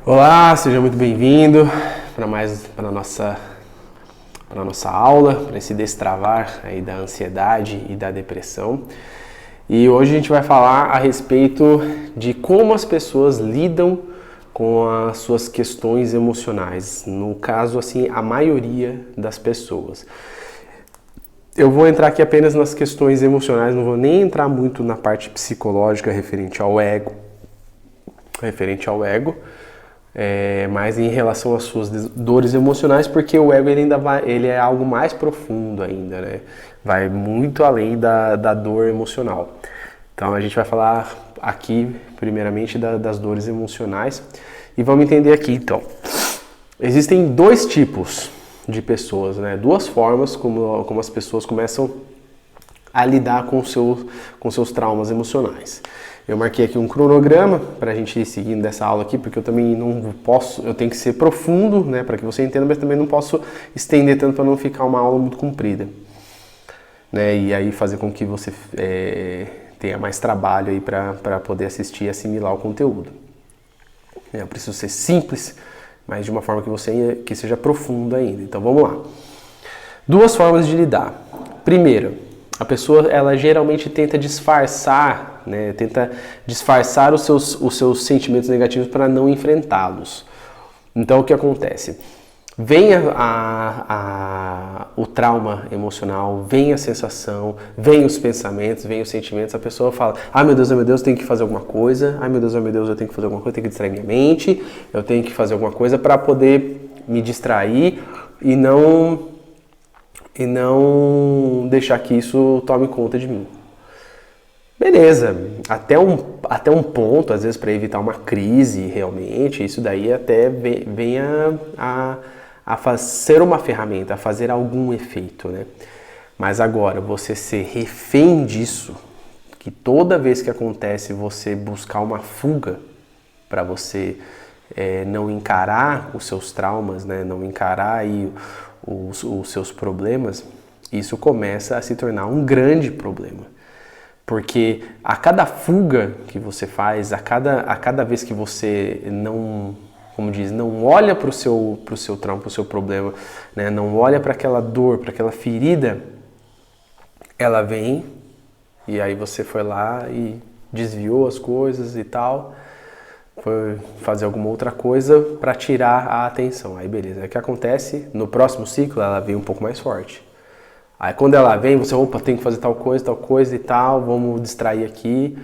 Olá, seja muito bem-vindo para nossa aula, para esse destravar aí da ansiedade e da depressão. E hoje a gente vai falar a respeito de como as pessoas lidam com as suas questões emocionais. No caso, assim, a maioria das pessoas. Eu vou entrar aqui apenas nas questões emocionais, não vou nem entrar muito na parte psicológica referente ao ego. Mas em relação às suas dores emocionais, porque o ego ele é algo mais profundo ainda, né? Vai muito além da dor emocional. Então a gente vai falar aqui primeiramente das dores emocionais e vamos entender aqui então. Existem dois tipos de pessoas, né? Duas formas como as pessoas começam a lidar com seus traumas emocionais. Eu marquei aqui um cronograma para a gente ir seguindo dessa aula aqui, porque eu também não posso, eu tenho que ser profundo, né, para que você entenda, mas também não posso estender tanto para não ficar uma aula muito comprida, né, e aí fazer com que você tenha mais trabalho aí para poder assistir e assimilar o conteúdo. Eu preciso ser simples, mas de uma forma que seja profunda ainda. Então vamos lá. Duas formas de lidar. Primeiro, a pessoa, ela geralmente tenta disfarçar, né? Tenta disfarçar os seus sentimentos negativos para não enfrentá-los. Então, o que acontece? Vem o trauma emocional, vem a sensação, vem os pensamentos, vem os sentimentos, a pessoa fala, ai meu Deus, eu tenho que fazer alguma coisa, ai meu Deus, eu tenho que fazer alguma coisa, eu tenho que distrair minha mente, eu tenho que fazer alguma coisa para poder me distrair e não deixar que isso tome conta de mim. Beleza, até um ponto, às vezes para evitar uma crise realmente, isso daí até vem a ser uma ferramenta, a fazer algum efeito, né? Mas agora, você ser refém disso, que toda vez que acontece você buscar uma fuga para você não encarar os seus traumas, né? Não encarar aí os seus problemas, isso começa a se tornar um grande problema. Porque a cada fuga que você faz, a cada vez que você não olha para o seu trauma, para o seu problema, né, não olha para aquela dor, para aquela ferida, ela vem e aí você foi lá e desviou as coisas e tal, foi fazer alguma outra coisa para tirar a atenção. Aí beleza, aí o que acontece? No próximo ciclo ela vem um pouco mais forte. Aí quando ela vem, você, tem que fazer tal coisa e tal, vamos distrair aqui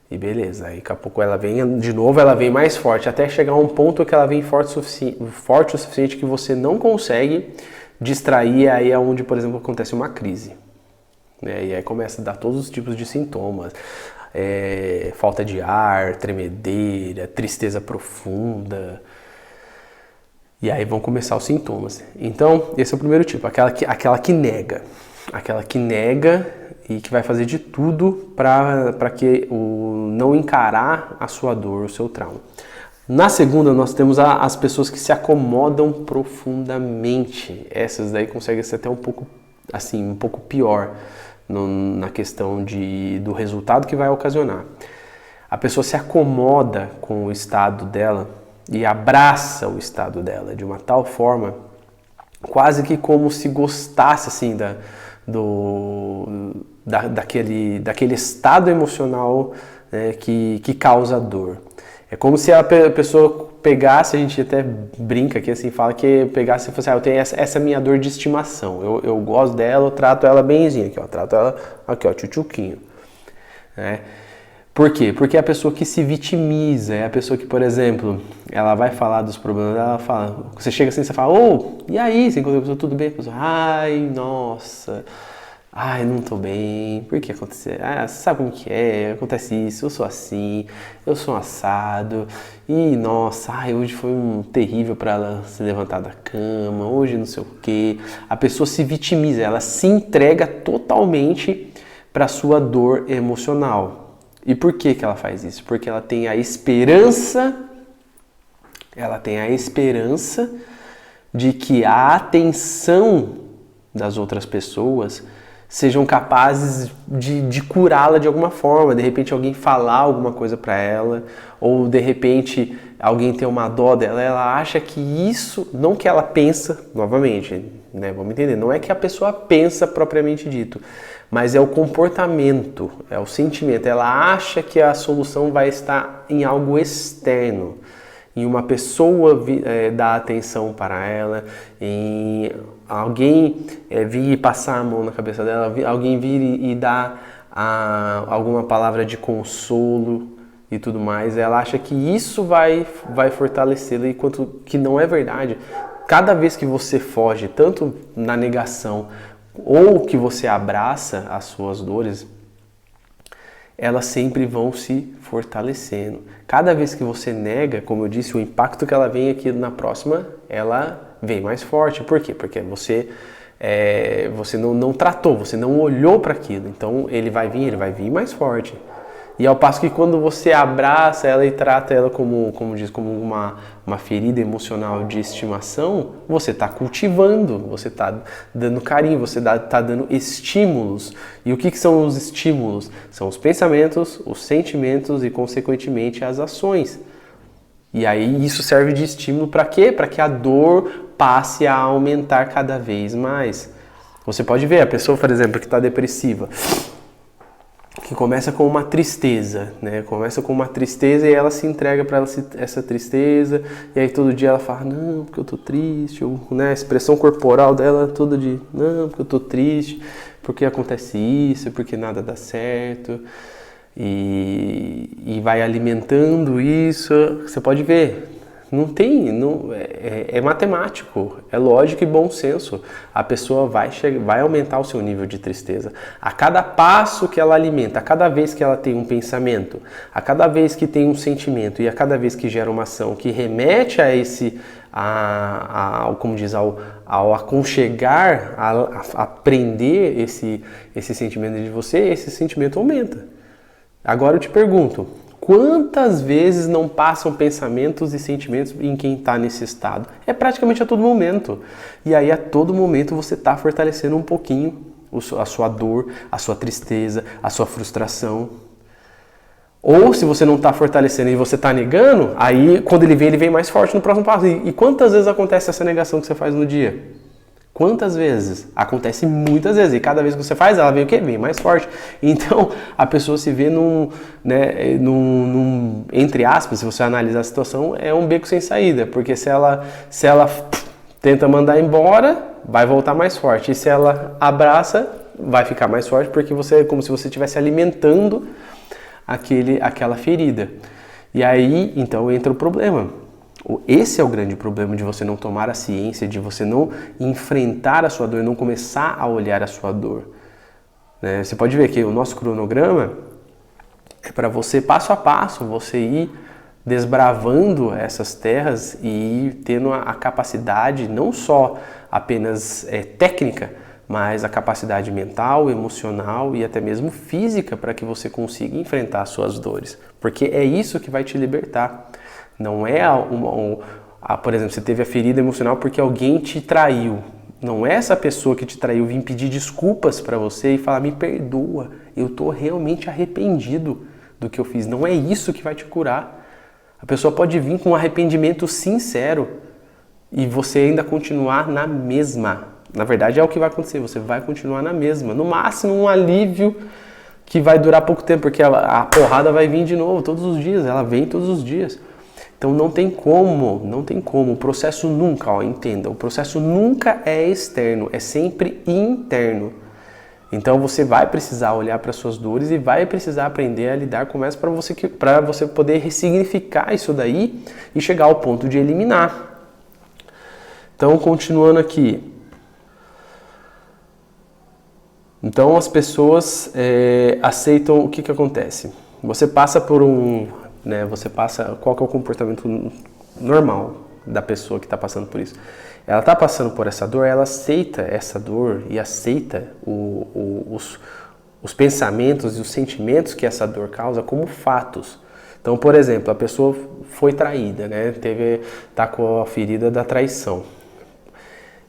e beleza. Aí daqui a pouco ela vem de novo, ela vem mais forte, até chegar a um ponto que ela vem forte o suficiente que você não consegue distrair, aí é onde, por exemplo, acontece uma crise. Né? E aí começa a dar todos os tipos de sintomas. Falta de ar, tremedeira, tristeza profunda. E aí vão começar os sintomas. Então, esse é o primeiro tipo, aquela que nega. Aquela que nega e que vai fazer de tudo para que não encarar a sua dor, o seu trauma. Na segunda, nós temos as pessoas que se acomodam profundamente. Essas daí conseguem ser até um pouco pior na questão do resultado que vai ocasionar. A pessoa se acomoda com o estado dela e abraça o estado dela de uma tal forma, quase que como se gostasse assim daquele estado emocional, né, que causa dor. É como se a pessoa pegasse, a gente até brinca aqui assim, fala que pegasse e fosse, eu tenho essa minha dor de estimação, eu gosto dela, eu trato ela benzinha, aqui, trato ela aqui, tchutchuquinho, né? Por quê? Porque é a pessoa que se vitimiza, é a pessoa que, por exemplo, ela vai falar dos problemas, ela fala, você chega assim, você fala, e aí? Você encontra a pessoa, tudo bem? A pessoa, ai, nossa, ai, não tô bem, por que aconteceu? Você sabe como que é, acontece isso, eu sou assim, eu sou um assado, e nossa, hoje foi terrível para ela se levantar da cama, hoje não sei o quê. A pessoa se vitimiza, ela se entrega totalmente para sua dor emocional. E por que ela faz isso? Porque ela tem a esperança de que a atenção das outras pessoas sejam capazes de curá-la de alguma forma. De repente alguém falar alguma coisa para ela, ou de repente alguém ter uma dó dela, ela acha que isso, não que ela pensa, novamente, né, vamos entender, não é que a pessoa pensa propriamente dito, mas é o comportamento, é o sentimento. Ela acha que a solução vai estar em algo externo, em uma pessoa dar atenção para ela, em alguém vir passar a mão na cabeça dela, alguém vir e dar alguma palavra de consolo e tudo mais. Ela acha que isso vai fortalecê-la, enquanto que não é verdade. Cada vez que você foge, tanto na negação ou que você abraça as suas dores, elas sempre vão se fortalecendo. Cada vez que você nega, como eu disse, o impacto que ela vem aqui na próxima, ela vem mais forte. Por quê? Porque você não tratou, você não olhou para aquilo. Então ele vai vir mais forte. E ao passo que quando você abraça ela e trata ela como uma ferida emocional de estimação, você está cultivando, você está dando carinho, você está dando estímulos. E o que são os estímulos? São os pensamentos, os sentimentos e, consequentemente, as ações. E aí isso serve de estímulo para quê? Para que a dor passe a aumentar cada vez mais. Você pode ver a pessoa, por exemplo, que está depressiva, que começa com uma tristeza, né? Começa com uma tristeza e ela se entrega para essa tristeza, e aí todo dia ela fala, não, porque eu tô triste, ou, né? A expressão corporal dela todo dia, não, porque eu tô triste, porque acontece isso, porque nada dá certo, e vai alimentando isso. Você pode ver, é matemático, é lógico e bom senso. A pessoa vai aumentar o seu nível de tristeza. A cada passo que ela alimenta, a cada vez que ela tem um pensamento, a cada vez que tem um sentimento e a cada vez que gera uma ação que remete a ao aconchegar, a prender esse sentimento de você, esse sentimento aumenta. Agora eu te pergunto, quantas vezes não passam pensamentos e sentimentos em quem está nesse estado? É praticamente a todo momento. E aí a todo momento você está fortalecendo um pouquinho a sua dor, a sua tristeza, a sua frustração. Ou se você não está fortalecendo e você está negando, aí quando ele vem mais forte no próximo passo. E quantas vezes acontece essa negação que você faz no dia? Quantas vezes? Acontece muitas vezes. E cada vez que você faz, ela vem o quê? Vem mais forte. Então, a pessoa se vê entre aspas, se você analisar a situação, é um beco sem saída. Porque se ela tenta mandar embora, vai voltar mais forte. E se ela abraça, vai ficar mais forte, porque é como se você estivesse alimentando aquela ferida. E aí, então, entra o problema. Esse é o grande problema de você não tomar a ciência, de você não enfrentar a sua dor, não começar a olhar a sua dor. Né? Você pode ver que o nosso cronograma é para você, passo a passo, você ir desbravando essas terras e ir tendo a capacidade, não só apenas técnica, mas a capacidade mental, emocional e até mesmo física para que você consiga enfrentar as suas dores. Porque é isso que vai te libertar. Não é por exemplo, você teve a ferida emocional porque alguém te traiu. Não é essa pessoa que te traiu vir pedir desculpas para você e falar, me perdoa, eu estou realmente arrependido do que eu fiz. Não é isso que vai te curar. A pessoa pode vir com um arrependimento sincero e você ainda continuar na mesma. Na verdade é o que vai acontecer, você vai continuar na mesma. No máximo um alívio que vai durar pouco tempo, porque a porrada vai vir de novo todos os dias, ela vem todos os dias. Então não tem como, o processo nunca, entenda, o processo nunca é externo, é sempre interno. Então você vai precisar olhar para suas dores e vai precisar aprender a lidar com elas para você poder ressignificar isso daí e chegar ao ponto de eliminar. Então, continuando aqui. Então as pessoas aceitam, o que acontece? Você passa por qual que é o comportamento normal da pessoa que está passando por isso? Ela está passando por essa dor, ela aceita essa dor e aceita os pensamentos e os sentimentos que essa dor causa como fatos. Então, por exemplo, a pessoa foi traída, né? Tá com a ferida da traição.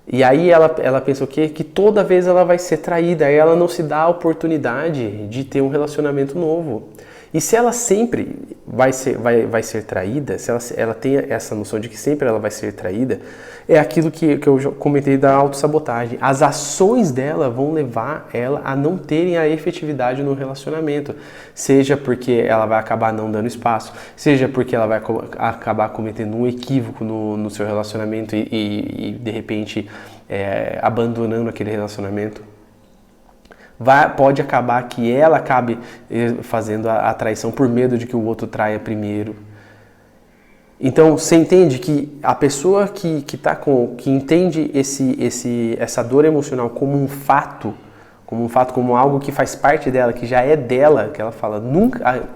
E aí ela pensa o quê? Que toda vez ela vai ser traída, aí ela não se dá a oportunidade de ter um relacionamento novo. E se ela sempre vai ser traída, se ela tem essa noção de que sempre ela vai ser traída, é aquilo que eu já comentei da autossabotagem. As ações dela vão levar ela a não terem a efetividade no relacionamento. Seja porque ela vai acabar não dando espaço, seja porque ela vai acabar cometendo um equívoco no seu relacionamento e de repente abandonando aquele relacionamento. Pode acabar que ela acabe fazendo a traição por medo de que o outro traia primeiro. Então, você entende que a pessoa que entende essa dor emocional como um fato, como algo que faz parte dela, que já é dela, que ela fala,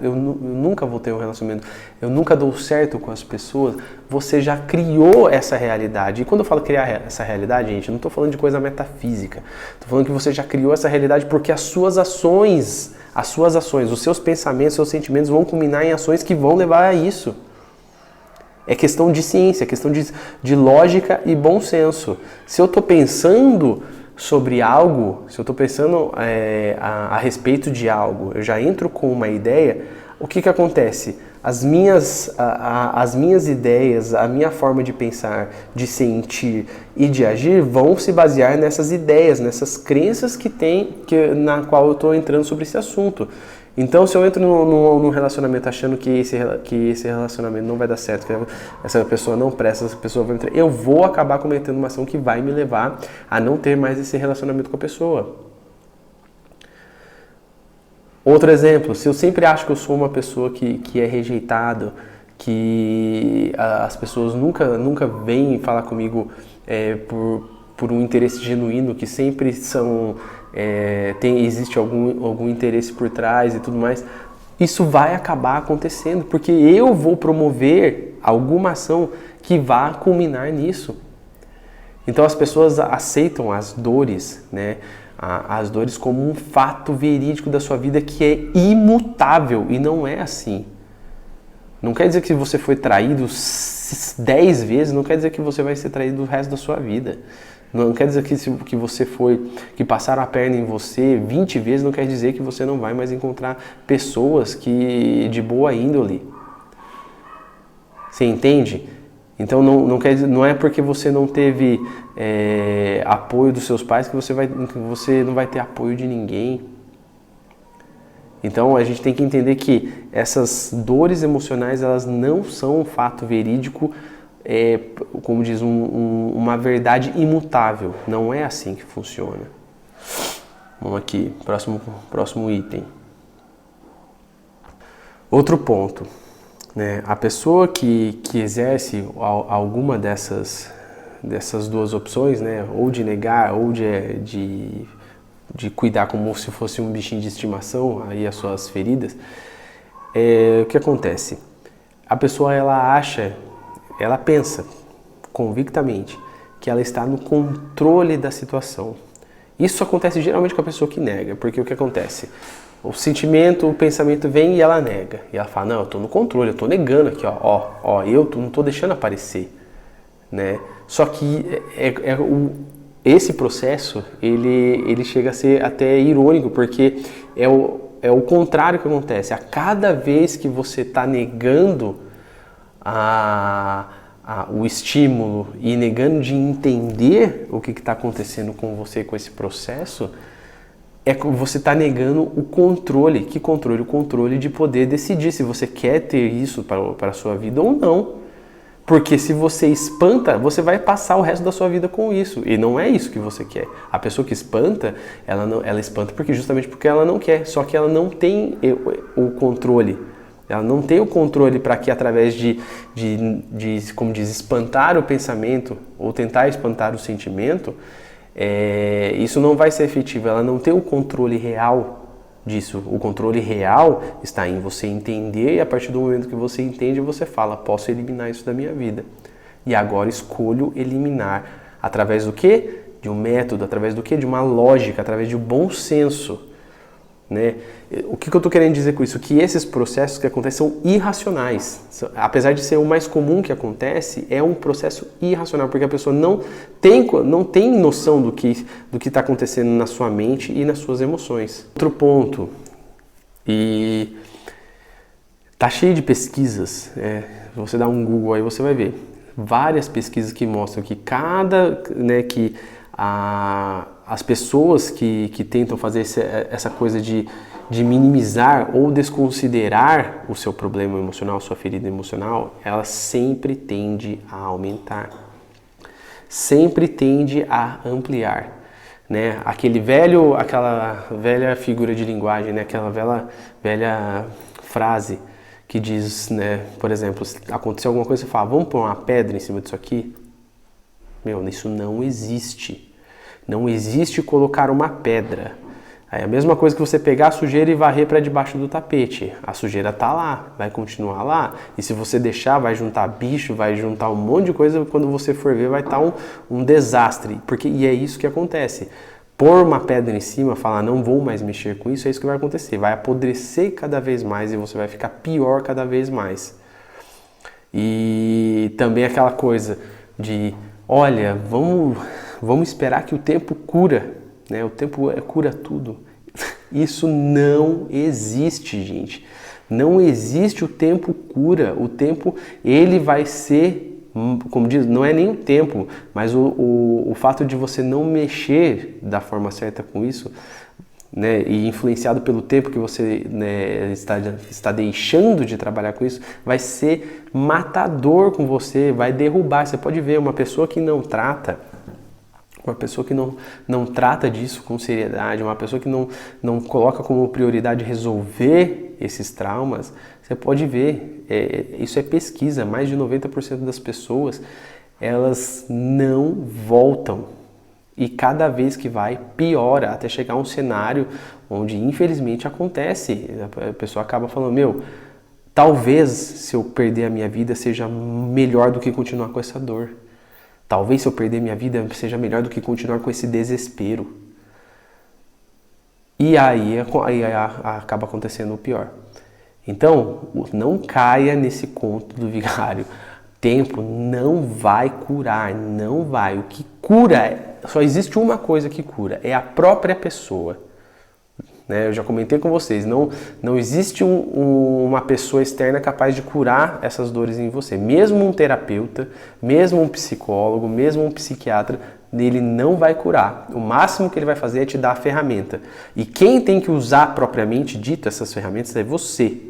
eu nunca vou ter um relacionamento, eu nunca dou certo com as pessoas, você já criou essa realidade. E quando eu falo criar essa realidade, gente, eu não estou falando de coisa metafísica, estou falando que você já criou essa realidade porque as suas ações, os seus pensamentos, os seus sentimentos vão culminar em ações que vão levar a isso. É questão de ciência, é questão de lógica e bom senso. Se eu estou pensando sobre algo, se eu estou pensando a respeito de algo, eu já entro com uma ideia, o que acontece? As minhas ideias, a minha forma de pensar, de sentir e de agir vão se basear nessas ideias, nessas crenças na qual eu estou entrando sobre esse assunto. Então, se eu entro num relacionamento achando que esse relacionamento não vai dar certo, que essa pessoa não presta, essa pessoa vai entrar, eu vou acabar cometendo uma ação que vai me levar a não ter mais esse relacionamento com a pessoa. Outro exemplo, se eu sempre acho que eu sou uma pessoa que é rejeitado, que as pessoas nunca vêm falar comigo por um interesse genuíno, que sempre existe algum interesse por trás e tudo mais, isso vai acabar acontecendo, porque eu vou promover alguma ação que vá culminar nisso. Então as pessoas aceitam as dores, né? As dores como um fato verídico da sua vida que é imutável, e não é assim. Não quer dizer que você foi traído 10 vezes, não quer dizer que você vai ser traído o resto da sua vida. Não quer dizer que passaram a perna em você 20 vezes, não quer dizer que você não vai mais encontrar pessoas de boa índole. Você entende? Então não é porque você não teve apoio dos seus pais que você não vai ter apoio de ninguém. Então a gente tem que entender que essas dores emocionais, elas não são um fato verídico, como diz, uma verdade imutável. Não é assim que funciona. Vamos aqui, próximo item. Outro ponto, né? A pessoa que exerce alguma dessas duas opções, né? Ou de negar, ou de cuidar como se fosse um bichinho de estimação, aí as suas feridas, o que acontece? A pessoa, ela pensa convictamente que ela está no controle da situação. Isso acontece geralmente com a pessoa que nega, porque o que acontece? O sentimento, o pensamento vem e ela nega. E ela fala, não, eu estou no controle, eu estou negando aqui, eu não estou deixando aparecer. Né? Só que esse processo, ele chega a ser até irônico, porque é o contrário que acontece. A cada vez que você está negando o estímulo e negando de entender o que está acontecendo com você, com esse processo, você está negando o controle. Que controle? O controle de poder decidir se você quer ter isso para a sua vida ou não. Porque se você espanta, você vai passar o resto da sua vida com isso. E não é isso que você quer. A pessoa que espanta, ela espanta justamente porque ela não quer. Só que ela não tem o controle. Ela não tem o controle para que através de, como diz, espantar o pensamento ou tentar espantar o sentimento, isso não vai ser efetivo. Ela não tem o controle real disso. O controle real está em você entender, e a partir do momento que você entende, você fala, posso eliminar isso da minha vida. E agora escolho eliminar através do quê? De um método, através do quê? De uma lógica, através de um bom senso. né? O que eu estou querendo dizer com isso? Que esses processos que acontecem são irracionais. Apesar de ser o mais comum que acontece, é um processo irracional, porque a pessoa não tem noção do que está acontecendo na sua mente e nas suas emoções. Outro ponto, e tá cheio de pesquisas, você dá um Google aí, você vai ver várias pesquisas que mostram que as pessoas que tentam fazer essa coisa de minimizar ou desconsiderar o seu problema emocional, sua ferida emocional, ela sempre tende a aumentar, sempre tende a ampliar, né? Aquela velha figura de linguagem, né? Aquela velha frase que diz, né? Por exemplo, se aconteceu alguma coisa, você fala, vamos pôr uma pedra em cima disso aqui? Meu, isso não existe. Não existe colocar uma pedra. É a mesma coisa que você pegar a sujeira e varrer para debaixo do tapete. A sujeira tá lá, vai continuar lá. E se você deixar, vai juntar bicho, vai juntar um monte de coisa. Quando você for ver, vai estar um desastre. E é isso que acontece. Pôr uma pedra em cima, falar não vou mais mexer com isso, é isso que vai acontecer. Vai apodrecer cada vez mais e você vai ficar pior cada vez mais. E também aquela coisa de, olha, vamos esperar que o tempo cura, né? O tempo cura tudo. Isso não existe, gente. Não existe o tempo cura. O tempo, ele vai ser, como diz, não é nem o tempo, mas o fato de você não mexer da forma certa com isso, né, e influenciado pelo tempo que você, né, está deixando de trabalhar com isso, vai ser matador com você, vai derrubar. Você pode ver uma pessoa que não trata disso com seriedade, uma pessoa que não coloca como prioridade resolver esses traumas, você pode ver, isso é pesquisa, mais de 90% das pessoas, elas não voltam. E cada vez que vai, piora, até chegar a um cenário onde infelizmente acontece. A pessoa acaba falando, talvez se eu perder a minha vida seja melhor do que continuar com essa dor. Talvez se eu perder minha vida seja melhor do que continuar com esse desespero. E aí acaba acontecendo o pior. Então, não caia nesse conto do vigário. Tempo não vai curar, não vai. O que cura, só existe uma coisa que cura, é a própria pessoa. Né? Eu já comentei com vocês, não existe uma pessoa externa capaz de curar essas dores em você. Mesmo um terapeuta, mesmo um psicólogo, mesmo um psiquiatra, ele não vai curar. O máximo que ele vai fazer é te dar a ferramenta. E quem tem que usar propriamente dito essas ferramentas é você.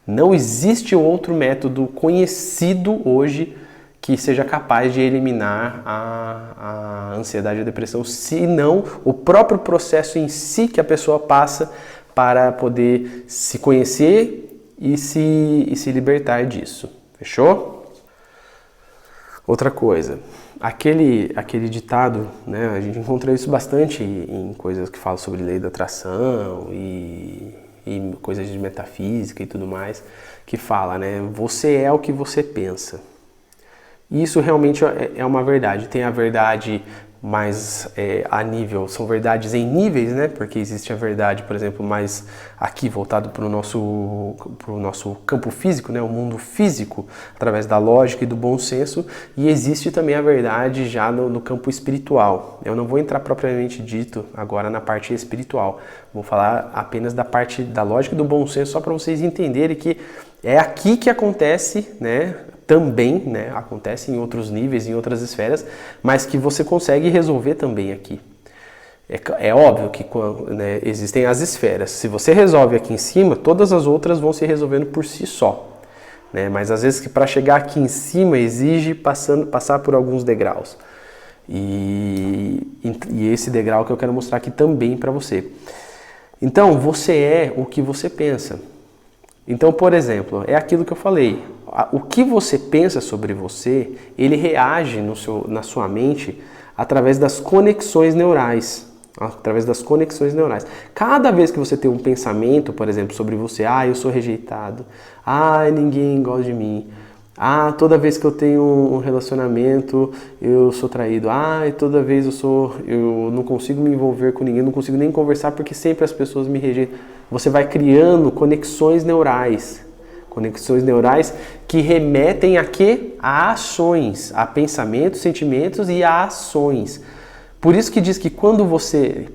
Não existe outro método conhecido hoje que seja capaz de eliminar a ansiedade e a depressão, senão o próprio processo em si que a pessoa passa para poder se conhecer e se libertar disso. Fechou? Outra coisa, aquele ditado, né, a gente encontra isso bastante em coisas que falam sobre lei da atração e coisas de metafísica e tudo mais, que fala, né, você é o que você pensa. E isso realmente é uma verdade. Tem a verdade mais a nível, são verdades em níveis, né? Porque existe a verdade, por exemplo, mais aqui voltado para o nosso campo físico, né? O mundo físico, através da lógica e do bom senso, e existe também a verdade já no campo espiritual. Eu não vou entrar propriamente dito agora na parte espiritual, vou falar apenas da parte da lógica e do bom senso, só para vocês entenderem que é aqui que acontece, né? Também, né, acontece em outros níveis, em outras esferas, mas que você consegue resolver também aqui. É óbvio que, né, existem as esferas. Se você resolve aqui em cima, todas as outras vão se resolvendo por si só. Né? Mas às vezes que para chegar aqui em cima exige passar por alguns degraus. E esse degrau que eu quero mostrar aqui também para você. Então, você é o que você pensa. Então, por exemplo, é aquilo que eu falei. O que você pensa sobre você, ele reage na sua mente através das conexões neurais. Cada vez que você tem um pensamento, por exemplo, sobre você, eu sou rejeitado, ninguém gosta de mim, Ah, toda vez que eu tenho um relacionamento, eu sou traído. Ah, e toda vez eu não consigo me envolver com ninguém, não consigo nem conversar porque sempre as pessoas me rejeitam. Você vai criando conexões neurais. Conexões neurais que remetem a quê? A ações, a pensamentos, sentimentos e a ações. Por isso que diz que quando você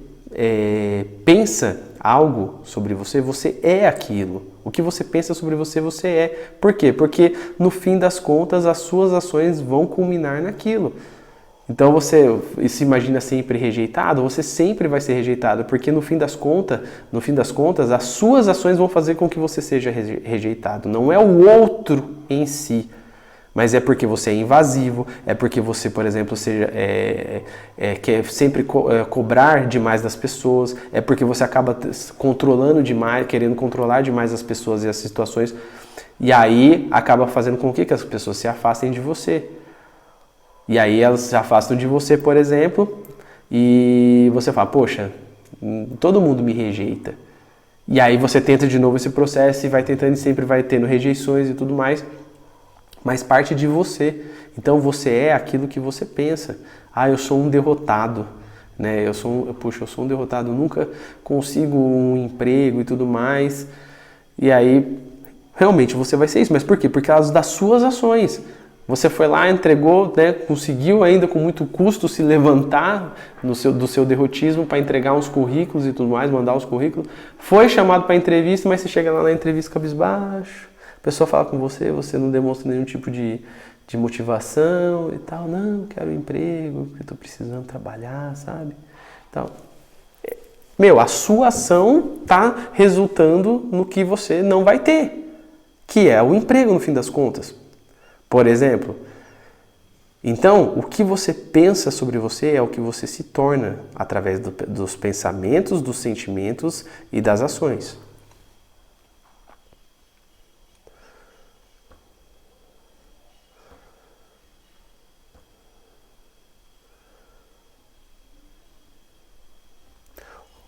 pensa algo sobre você, você é aquilo. O que você pensa sobre você, você é. Por quê? Porque no fim das contas as suas ações vão culminar naquilo. Então você se imagina sempre rejeitado, você sempre vai ser rejeitado, porque no fim das contas, as suas ações vão fazer com que você seja rejeitado. Não é o outro em si, mas é porque você é invasivo, é porque você, por exemplo, quer sempre cobrar demais das pessoas, é porque você acaba controlando demais, querendo controlar demais as pessoas e as situações, e aí acaba fazendo com que as pessoas se afastem de você. E aí elas se afastam de você, por exemplo, e você fala, poxa, todo mundo me rejeita. E aí você tenta de novo esse processo e vai tentando e sempre vai tendo rejeições e tudo mais, mas parte de você. Então você é aquilo que você pensa. Ah, eu sou um derrotado, né? Eu sou um derrotado, nunca consigo um emprego e tudo mais. E aí, realmente você vai ser isso. Mas por quê? Por causa das suas ações. Você foi lá, entregou, né, conseguiu ainda com muito custo se levantar do seu derrotismo para entregar uns currículos e tudo mais, mandar os currículos. Foi chamado para entrevista, mas você chega lá na entrevista cabisbaixo. A pessoa fala com você, você não demonstra nenhum tipo de motivação e tal. Não, quero um emprego, eu estou precisando trabalhar, sabe? Então, a sua ação está resultando no que você não vai ter, que é o emprego no fim das contas. Por exemplo, então o que você pensa sobre você é o que você se torna através dos pensamentos, dos sentimentos e das ações.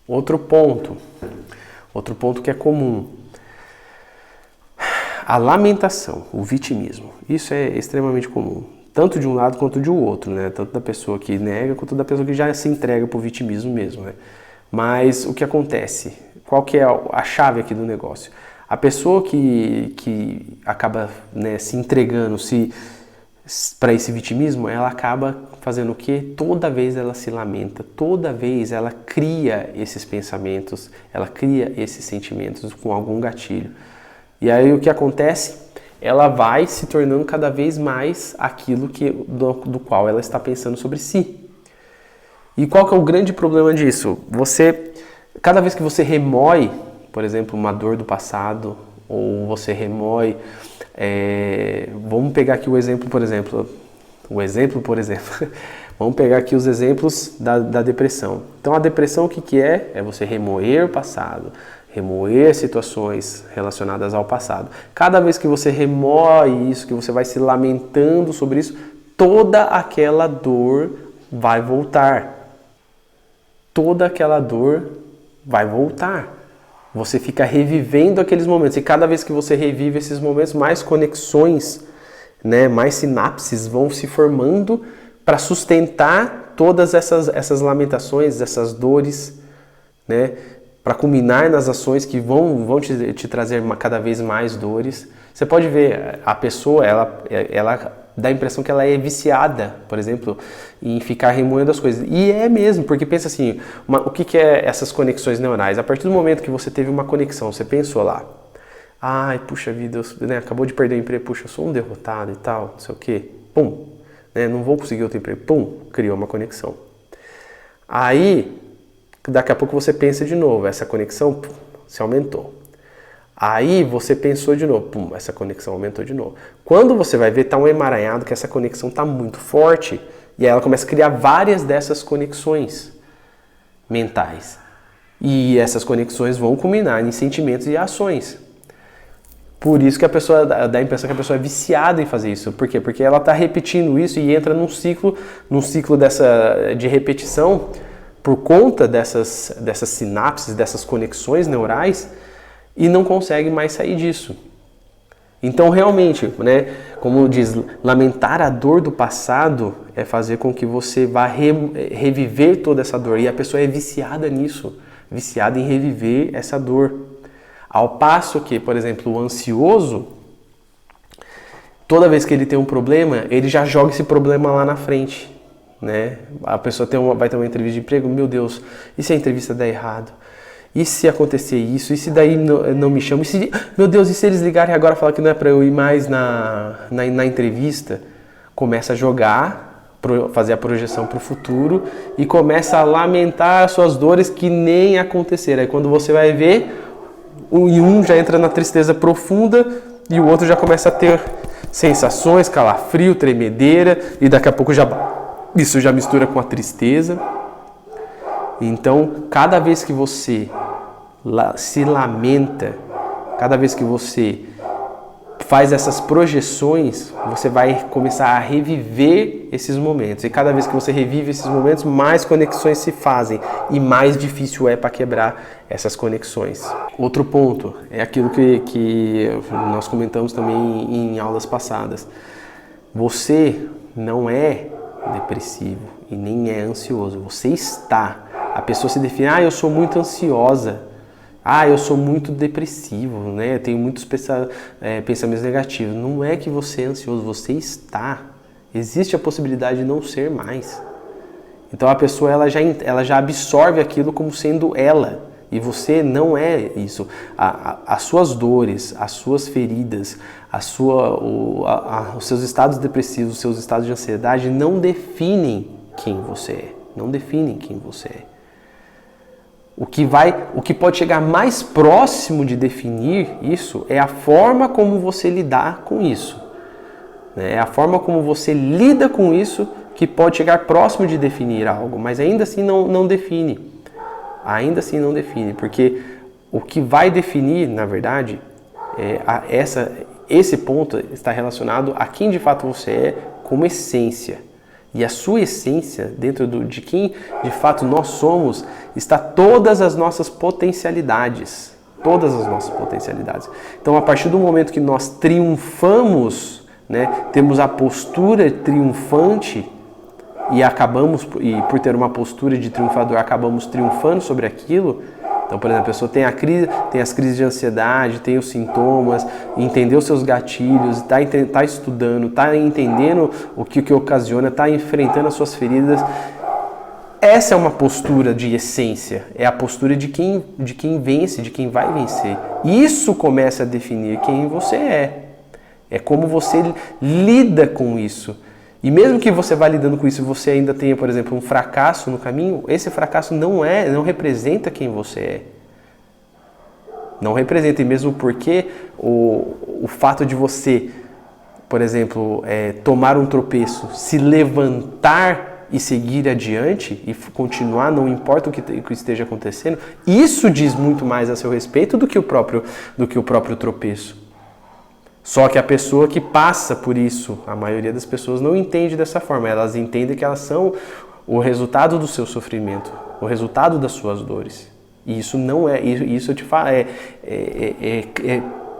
Outro ponto que é comum. A lamentação, o vitimismo, isso é extremamente comum, tanto de um lado quanto de outro, né? Tanto da pessoa que nega quanto da pessoa que já se entrega para o vitimismo mesmo, né? Mas o que acontece? Qual que é a chave aqui do negócio? A pessoa que acaba, né, se entregando para esse vitimismo, ela acaba fazendo o quê? Toda vez ela se lamenta, toda vez ela cria esses pensamentos, ela cria esses sentimentos com algum gatilho. E aí o que acontece? Ela vai se tornando cada vez mais aquilo do qual ela está pensando sobre si. E qual que é o grande problema disso? Cada vez que você remói, por exemplo, uma dor do passado, ou você remói, vamos pegar aqui vamos pegar aqui os exemplos da depressão. Então a depressão o que é? É você remoer o passado, remoer situações relacionadas ao passado. Cada vez que você remoe isso, que você vai se lamentando sobre isso, toda aquela dor vai voltar. Toda aquela dor vai voltar. Você fica revivendo aqueles momentos. E cada vez que você revive esses momentos, mais conexões, né, mais sinapses vão se formando para sustentar todas essas lamentações, essas dores, né? Para culminar nas ações que vão te trazer cada vez mais dores. Você pode ver, a pessoa, ela dá a impressão que ela é viciada, por exemplo, em ficar remoendo as coisas. E é mesmo, porque pensa assim, o que é essas conexões neurais? A partir do momento que você teve uma conexão, você pensou lá, ai, puxa vida, né, acabou de perder o emprego, puxa, eu sou um derrotado e tal, não sei o quê, pum, né, não vou conseguir outro emprego, pum, criou uma conexão. Aí, daqui a pouco você pensa de novo, essa conexão se aumentou. Aí você pensou de novo, pum, essa conexão aumentou de novo. Quando você vai ver, tá um emaranhado que essa conexão tá muito forte e aí ela começa a criar várias dessas conexões mentais. E essas conexões vão culminar em sentimentos e ações. Por isso que a pessoa dá a impressão que a pessoa é viciada em fazer isso. Por quê? Porque ela está repetindo isso e entra num ciclo de repetição por conta dessas sinapses, dessas conexões neurais e não consegue mais sair disso. Então, realmente, né, como diz, lamentar a dor do passado é fazer com que você vá reviver toda essa dor. E a pessoa é viciada nisso, viciada em reviver essa dor. Ao passo que, por exemplo, o ansioso, toda vez que ele tem um problema, ele já joga esse problema lá na frente. Né? A pessoa vai ter uma entrevista de emprego, meu Deus, e se a entrevista der errado? E se acontecer isso? E se daí não me chamam? Meu Deus, e se eles ligarem agora e falar que não é para eu ir mais na entrevista? Começa a jogar, fazer a projeção para o futuro e começa a lamentar as suas dores que nem aconteceram. Aí quando você vai ver, um já entra na tristeza profunda e o outro já começa a ter sensações, calafrio, tremedeira, e daqui a pouco isso já mistura com a tristeza. Então, cada vez que você se lamenta, cada vez que você faz essas projeções, você vai começar a reviver esses momentos. E cada vez que você revive esses momentos, mais conexões se fazem e mais difícil é para quebrar essas conexões. Outro ponto é aquilo que nós comentamos também em aulas passadas. Você não é depressivo e nem é ansioso, você está. A pessoa se define, eu sou muito ansiosa, eu sou muito depressivo, né? Eu tenho muitos pensamentos negativos. Não é que você é ansioso, você está. Existe a possibilidade de não ser mais. Então a pessoa ela já absorve aquilo como sendo ela, e você não é isso. As suas dores, as suas feridas, os seus estados depressivos, os seus estados de ansiedade não definem quem você é. Não definem quem você é. O que pode chegar mais próximo de definir isso é a forma como você lidar com isso. É a forma como você lida com isso que pode chegar próximo de definir algo, mas ainda assim não define. Ainda assim não define, porque o que vai definir, na verdade, esse ponto está relacionado a quem de fato você é como essência. E a sua essência, dentro de quem de fato nós somos, está todas as nossas potencialidades. Todas as nossas potencialidades. Então, a partir do momento que nós triunfamos, né, temos a postura triunfante e por ter uma postura de triunfador, acabamos triunfando sobre aquilo. Então, por exemplo, a pessoa tem as crises de ansiedade, tem os sintomas, entendeu os seus gatilhos, está estudando, está entendendo o que ocasiona, está enfrentando as suas feridas. Essa é uma postura de essência, é a postura de quem vence, de quem vai vencer. Isso começa a definir quem você é. É como você lida com isso. E mesmo que você vá lidando com isso e você ainda tenha, por exemplo, um fracasso no caminho, esse fracasso não representa quem você é. Não representa, e mesmo porque o fato de você, por exemplo, tomar um tropeço, se levantar e seguir adiante e continuar, não importa o que esteja acontecendo, isso diz muito mais a seu respeito do que o próprio tropeço. Só que a pessoa que passa por isso, a maioria das pessoas não entende dessa forma. Elas entendem que elas são o resultado do seu sofrimento, o resultado das suas dores. E isso não é, isso eu te falo,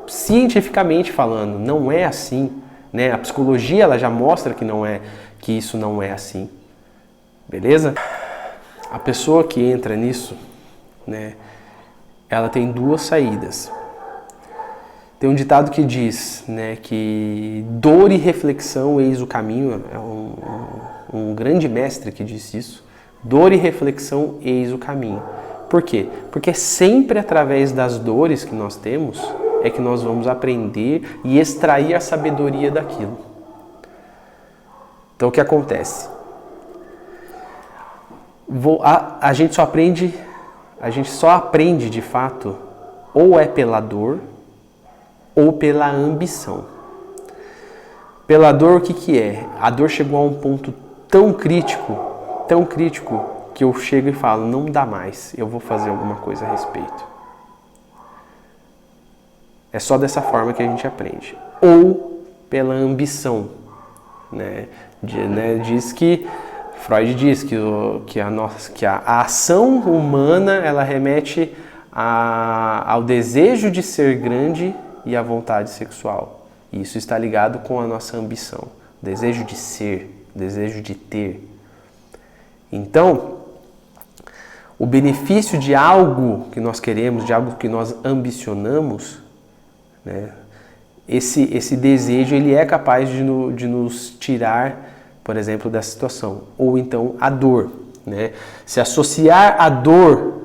cientificamente falando, não é assim, né? A psicologia ela já mostra que isso não é assim. Beleza? A pessoa que entra nisso, né, ela tem duas saídas. Tem um ditado que diz, né, que dor e reflexão eis o caminho. É um grande mestre que disse isso. Dor e reflexão eis o caminho. Por quê? Porque sempre através das dores que nós temos é que nós vamos aprender e extrair a sabedoria daquilo. Então o que acontece? A gente só aprende de fato ou é pela dor ou pela ambição. Pela dor, o que é? A dor chegou a um ponto tão crítico, que eu chego e falo, não dá mais, eu vou fazer alguma coisa a respeito. É só dessa forma que a gente aprende. Ou pela ambição. Né? Freud diz que a ação humana ela remete ao desejo de ser grande e à vontade sexual. E isso está ligado com a nossa ambição, desejo de ser, desejo de ter. Então, o benefício de algo que nós queremos, de algo que nós ambicionamos, né, esse desejo ele é capaz de nos tirar, por exemplo, dessa situação. Ou então a dor. Né? Se associar à dor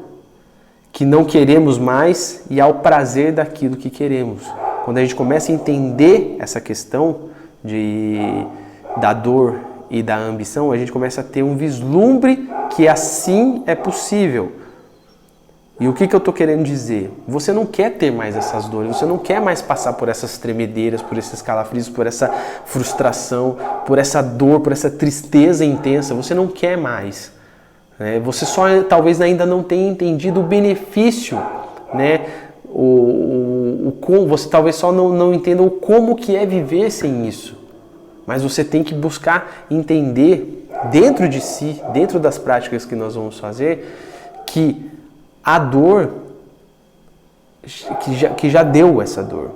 que não queremos mais e ao prazer daquilo que queremos. Quando a gente começa a entender essa questão da dor e da ambição, a gente começa a ter um vislumbre que assim é possível. E o que eu estou querendo dizer? Você não quer ter mais essas dores, você não quer mais passar por essas tremedeiras, por esses calafrios, por essa frustração, por essa dor, por essa tristeza intensa, você não quer mais. Né? Você só talvez ainda não tenha entendido o benefício, né? Você talvez só não entenda o como que é viver sem isso. Mas você tem que buscar entender dentro de si, dentro das práticas que nós vamos fazer, que a dor, que já deu essa dor.